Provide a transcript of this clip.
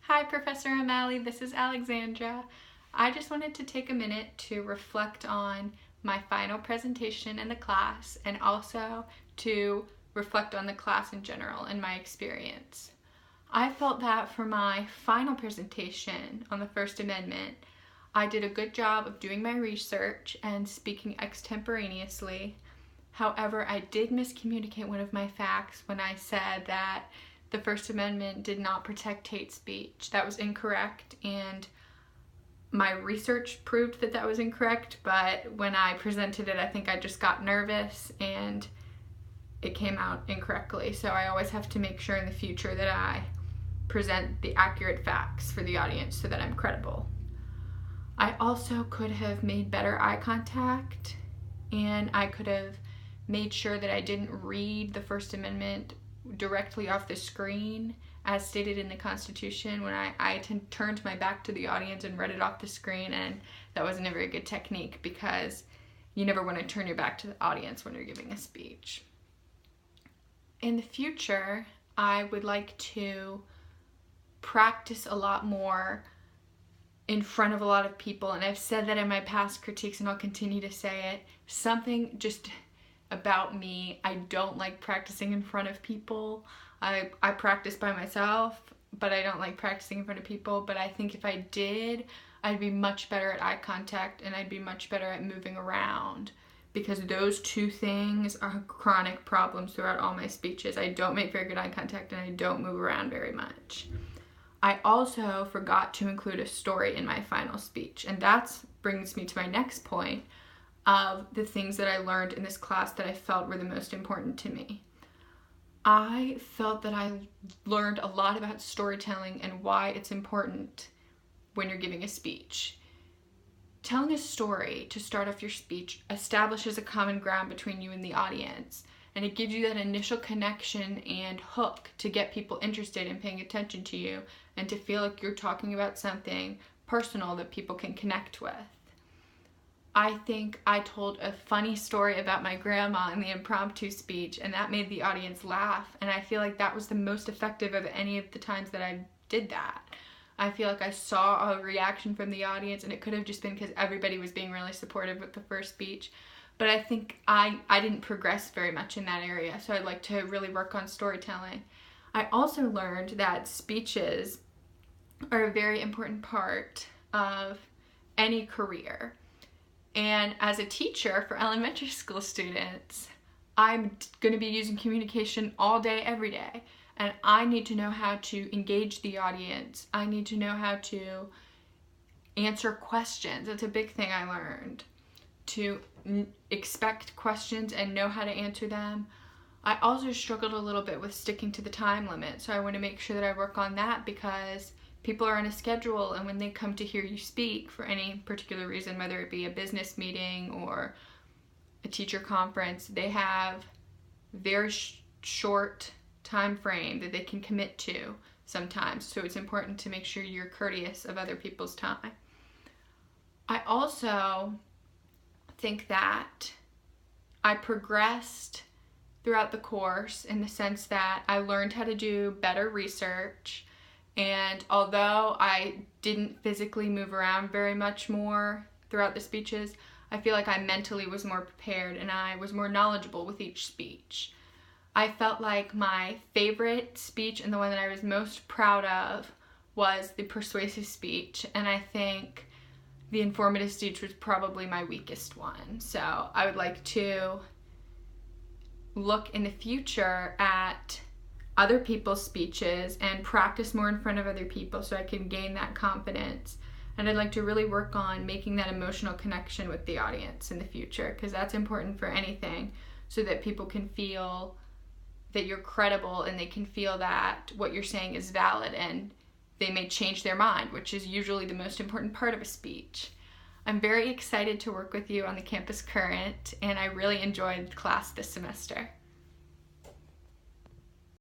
Hi, Professor O'Malley. This is Alexandra. I just wanted to take a minute to reflect on my final presentation in the class and also to reflect on the class in general and my experience. I felt that for my final presentation on the First Amendment, I did a good job of doing my research and speaking extemporaneously. However, I did miscommunicate one of my facts when I said that the First Amendment did not protect hate speech. That was incorrect, and my research proved that that was incorrect, but when I presented it, I think I just got nervous and it came out incorrectly. So I always have to make sure in the future that I present the accurate facts for the audience so that I'm credible. I also could have made better eye contact, and I could have made sure that I didn't read the First Amendment directly off the screen as stated in the Constitution when I turned my back to the audience and read it off the screen, and that wasn't a very good technique because you never want to turn your back to the audience when you're giving a speech. In the future, I would like to practice a lot more in front of a lot of people, and I've said that in my past critiques and I'll continue to say it. Something just about me, I don't like practicing in front of people. I practice by myself, but I don't like practicing in front of people. But I think if I did, I'd be much better at eye contact and I'd be much better at moving around, because those two things are chronic problems throughout all my speeches. I don't make very good eye contact and I don't move around very much. I also forgot to include a story in my final speech, and that brings me to my next point of the things that I learned in this class that I felt were the most important to me. I felt that I learned a lot about storytelling and why it's important when you're giving a speech. Telling a story to start off your speech establishes a common ground between you and the audience, and it gives you that initial connection and hook to get people interested in paying attention to you and to feel like you're talking about something personal that people can connect with. I think I told a funny story about my grandma in the impromptu speech, and that made the audience laugh, and I feel like that was the most effective of any of the times that I did that. I feel like I saw a reaction from the audience, and it could have just been because everybody was being really supportive with the first speech, but I think I didn't progress very much in that area, so I'd like to really work on storytelling. I also learned that speeches are a very important part of any career. And as a teacher for elementary school students, I'm going to be using communication all day, every day. And I need to know how to engage the audience. I need to know how to answer questions. It's a big thing I learned. To expect questions and know how to answer them. I also struggled a little bit with sticking to the time limit. So I want to make sure that I work on that, because people are on a schedule, and when they come to hear you speak for any particular reason, whether it be a business meeting or a teacher conference, they have very short time frame that they can commit to sometimes. So it's important to make sure you're courteous of other people's time. I also think that I progressed throughout the course in the sense that I learned how to do better research. And although I didn't physically move around very much more throughout the speeches, I feel like I mentally was more prepared and I was more knowledgeable with each speech. I felt like my favorite speech and the one that I was most proud of was the persuasive speech, and I think the informative speech was probably my weakest one. So I would like to look in the future at other people's speeches and practice more in front of other people so I can gain that confidence. And I'd like to really work on making that emotional connection with the audience in the future, because that's important for anything, so that people can feel that you're credible and they can feel that what you're saying is valid, and they may change their mind, which is usually the most important part of a speech. I'm very excited to work with you on the Campus Current, and I really enjoyed class this semester.